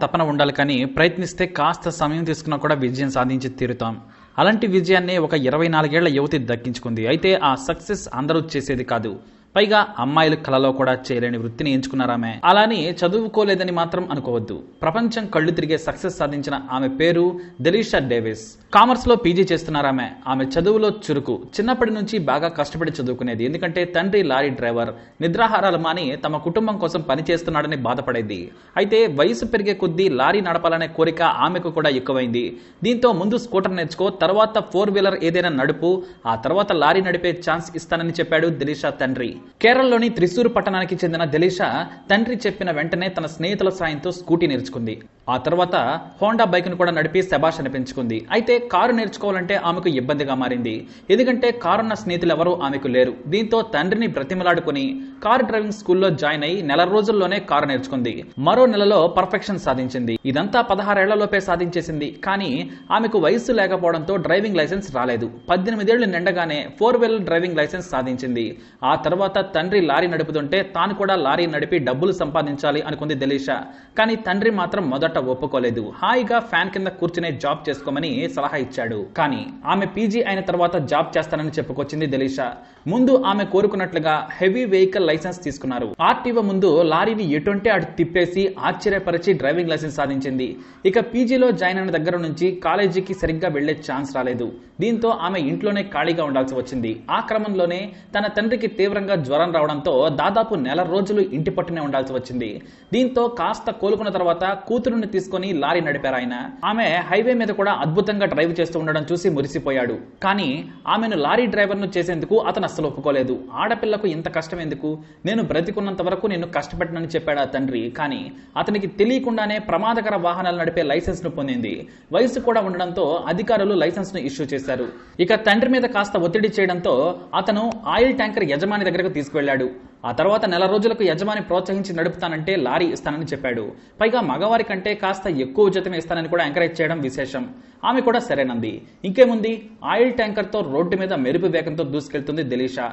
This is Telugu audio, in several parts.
తపన ఉండాలి కానీ ప్రయత్నిస్తే కాస్త సమయం తీసుకున్నా కూడా విజయం సాధించి తీరుతాం. అలాంటి విజయాన్ని ఒక 24 ఏళ్ల యువతి దక్కించుకుంది. అయితే ఆ సక్సెస్ అందరూ చేసేది కాదు. పైగా అమ్మాయిల కళలో కూడా చేయలేని వృత్తిని ఎంచుకున్నారామె. అలాని చదువుకోలేదని మాత్రం అనుకోవద్దు. ప్రపంచం కళ్ళు తిరిగే సక్సెస్ సాధించిన ఆమె పేరు దెలీషా డేవిస్. కామర్స్ లో పీజీ చేస్తున్నారామె. ఆమె చదువులో చురుకు. చిన్నప్పటి నుంచి బాగా కష్టపడి చదువుకునేది. ఎందుకంటే తండ్రి లారీ డ్రైవర్, నిద్రాహారాలు మాని తమ కుటుంబం కోసం పనిచేస్తున్నాడని బాధపడేది. అయితే వయసు పెరిగే కొద్దీ లారీ నడపాలనే కోరిక ఆమెకు కూడా ఎక్కువైంది. దీంతో ముందు స్కూటర్ నేర్చుకో, తర్వాత 4 వీలర్ ఏదైనా నడుపు, ఆ తర్వాత లారీ నడిపే ఛాన్స్ ఇస్తానని చెప్పాడు దెలీషా తండ్రి. కేరళలోని త్రిశూర్ పట్టణానికి చెందిన దెలీషా తండ్రి చెప్పిన వెంటనే తన స్నేహితుల సాయంతో స్కూటీ నేర్చుకుంది. ఆ తర్వాత హోండా బైక్ ను కూడా నడిపి శభాష్ అనిపించుకుంది. అయితే కారు నేర్చుకోవాలంటే ఆమెకు ఇబ్బందిగా మారింది. ఎందుకంటే కారున్న స్నేహితులు ఎవరూ ఆమెకు లేరు. దీంతో తండ్రిని బ్రతిమలాడుకుని కారు డ్రైవింగ్ స్కూల్లో జాయిన్ అయి నెల రోజుల్లోనే కారు నేర్చుకుంది. మరో నెలలో పర్ఫెక్షన్ సాధించింది. ఇదంతా 16 ఏళ్లలోపే సాధించేసింది. కానీ ఆమెకు వయస్సు లేకపోవడంతో డ్రైవింగ్ లైసెన్స్ రాలేదు. 18 ఏళ్లు నిండగానే 4 వీలర్ డ్రైవింగ్ లైసెన్స్ సాధించింది. ఆ తర్వాత తండ్రి లారీ నడుపుతుంటే తాను కూడా లారీ నడిపి డబ్బులు సంపాదించాలి అనుకుంది దెలీషా. కానీ తండ్రి మాత్రం మొదట ఒప్పుకోలేదు. హాయిగా ఫ్యాన్ కింద కూర్చునే జాబ్ చేసుకోమని సలహా ఇచ్చాడు. కానీ ఆమె పీజీ అయిన తర్వాత జాబ్ చేస్తానని చెప్పుకొచ్చింది దెలీషా. ముందు ఆమె కోరుకున్నట్లుగా హెవీ వెహికల్ లైసెన్స్ తీసుకున్నారు. ఆర్టీఓ ముందు లారీని ఎటుంటే అటు తిప్పేసి ఆశ్చర్యపరిచి డ్రైవింగ్ లైసెన్స్ సాధించింది. ఇక పీజీలో జాయిన్ అయిన దగ్గర నుంచి కాలేజీకి సరిగ్గా వెళ్లే ఛాన్స్ రాలేదు. దీంతో ఆమె ఇంట్లోనే ఖాళీగా ఉండాల్సి వచ్చింది. ఆ క్రమంలోనే తన తండ్రికి తీవ్రంగా జ్వరం రావడంతో దాదాపు నెల రోజులు ఇంటి పట్టునే ఉండాల్సి వచ్చింది. దీంతో కాస్త కోలుకున్న తర్వాత కూతురుని తీసుకుని లారీ నడిపారు ఆయన. ఆమె హైవే మీద కూడా అద్భుతంగా డ్రైవ్ చేస్తూ ఉండడం చూసి మురిసిపోయాడు. కానీ ఆమెను లారీ డ్రైవర్ ను చేసేందుకు అతను అస్సలు ఒప్పుకోలేదు. ఆడపిల్లకు ఇంత కష్టం ఎందుకు, నేను బ్రతికున్నంత వరకు నిన్ను కష్టపెట్టనని చెప్పాడు ఆ తండ్రి. కానీ అతనికి తెలియకుండానే ప్రమాదకర వాహనాలు నడిపే లైసెన్స్ ను పొందింది. వయసు కూడా ఉండడంతో అధికారులు లైసెన్స్ ను ఇష్యూ చేశారు. ఇక తండ్రి మీద కాస్త ఒత్తిడి చేయడంతో అతను ఆయిల్ ట్యాంకర్ యజమాని దగ్గరకు తీసుకువెళ్లాడు. ఆ తర్వాత నెల రోజులకు యజమాని ప్రోత్సహించి నడుపుతానంటే లారీ ఇస్తానని చెప్పాడు. పైగా మగవారి కంటే కాస్త ఎక్కువ జీతం ఇస్తానని కూడా ఎంకరేజ్ చేయడం విశేషం. ఆమె కూడా సరేనంది. ఇంకేముంది, ఆయిల్ ట్యాంకర్ తో రోడ్డు మీద మెరుపు వేగంతో దూసుకెళ్తుంది దెలీషా.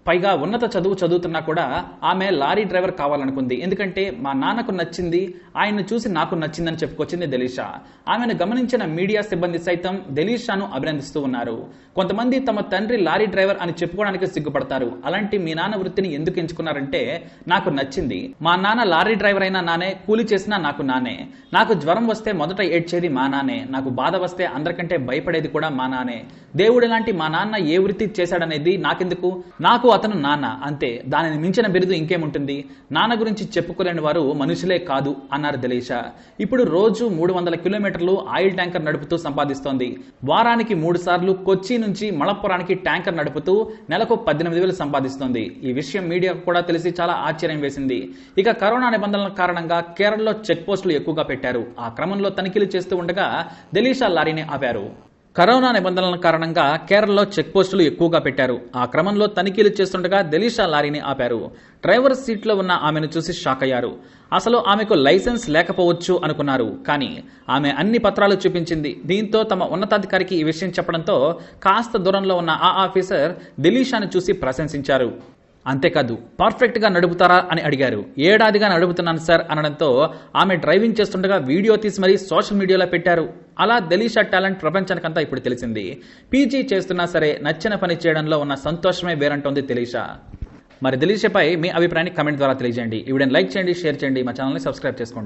పైగా ఉన్నత చదువు చదువుతున్నా కూడా ఆమె లారీ డ్రైవర్ కావాలనుకుంది. ఎందుకంటే మా నాన్నకు నచ్చింది, ఆయన్ను చూసి నాకు నచ్చిందని చెప్పుకొచ్చింది దెలీషా. ఆమెను గమనించిన మీడియా సిబ్బంది సైతం దెలీషాను అభినందిస్తూ ఉన్నారు. కొంతమంది తమ తండ్రి లారీ డ్రైవర్ అని చెప్పుకోవడానికి సిగ్గుపడతారు. అలాంటి మీ నాన్న వృత్తిని ఎందుకు ఎంచుకున్నారంటే, నాకు నచ్చింది, మా నాన్న లారీ డ్రైవర్ అయినా నానే, కూలి చేసినా నాకు నానే, నాకు జ్వరం వస్తే మొదట ఏడ్చేది మా నానే, నాకు బాధ వస్తే అందరికంటే భయపడేది కూడా మా నానే, దేవుడి లాంటి మా నాన్న ఏ వృత్తి చేశాడనేది నాకెందుకు, నాకు అతను నాన్న అంతే, దానిని మించిన బిరుదు ఇంకేముంటుంది, నాన్న గురించి చెప్పుకోలేని వారు మనుషులే కాదు అన్నారు దెలీషా. ఇప్పుడు రోజు 300 కిలోమీటర్లు ఆయిల్ ట్యాంకర్ నడుపుతూ సంపాదిస్తోంది. వారానికి 3 సార్లు కొచ్చి నుంచి మలప్పురానికి ట్యాంకర్ నడుపుతూ నెలకు 18,000 సంపాదిస్తోంది. ఈ విషయం మీడియాకు కూడా తెలిసి చాలా ఆశ్చర్యం వేసింది. ఇక కరోనా నిబంధనల కారణంగా కేరళలో చెక్ పోస్టులు ఎక్కువగా పెట్టారు. ఆ క్రమంలో తనిఖీలు చేస్తూ ఉండగా దెలీషా లారీని ఆపారు. కరోనా నిబంధనల కారణంగా కేరళలో చెక్ పోస్టులు ఎక్కువగా పెట్టారు. ఆ క్రమంలో తనిఖీలు చేస్తుండగా దెలీషా లారీని ఆపారు. డ్రైవర్ సీట్లో ఉన్న ఆమెను చూసి షాక్ అయ్యారు. అసలు ఆమెకు లైసెన్స్ లేకపోవచ్చు అనుకున్నారు. కానీ ఆమె అన్ని పత్రాలు చూపించింది. దీంతో తమ ఉన్నతాధికారికి ఈ విషయం చెప్పడంతో కాస్త దూరంలో ఉన్న ఆ ఆఫీసర్ దెలీషాను చూసి ప్రశంసించారు. అంతేకాదు, పర్ఫెక్ట్ గా నడుపుతారా అని అడిగారు. ఏడాదిగా నడుపుతున్నాను సార్ అనడంతో ఆమె డ్రైవింగ్ చేస్తుండగా వీడియో తీసి మరీ సోషల్ మీడియాలో పెట్టారు. అలా దెలీషా టాలెంట్ ప్రపంచానికంతా ఇప్పుడు తెలిసింది. పీజీ చేస్తున్నా సరే నచ్చిన పని చేయడంలో ఉన్న సంతోషమే వేరంటోంది దెలీషా. మరి దెలీషాపై మీ అభిప్రాయాన్ని కమెంట్ ద్వారా తెలియజేయండి. ఈ వీడియోని లైక్ చేయండి, షేర్ చేయండి, మా ఛానల్ని సబ్స్క్రైబ్ చేసుకోండి.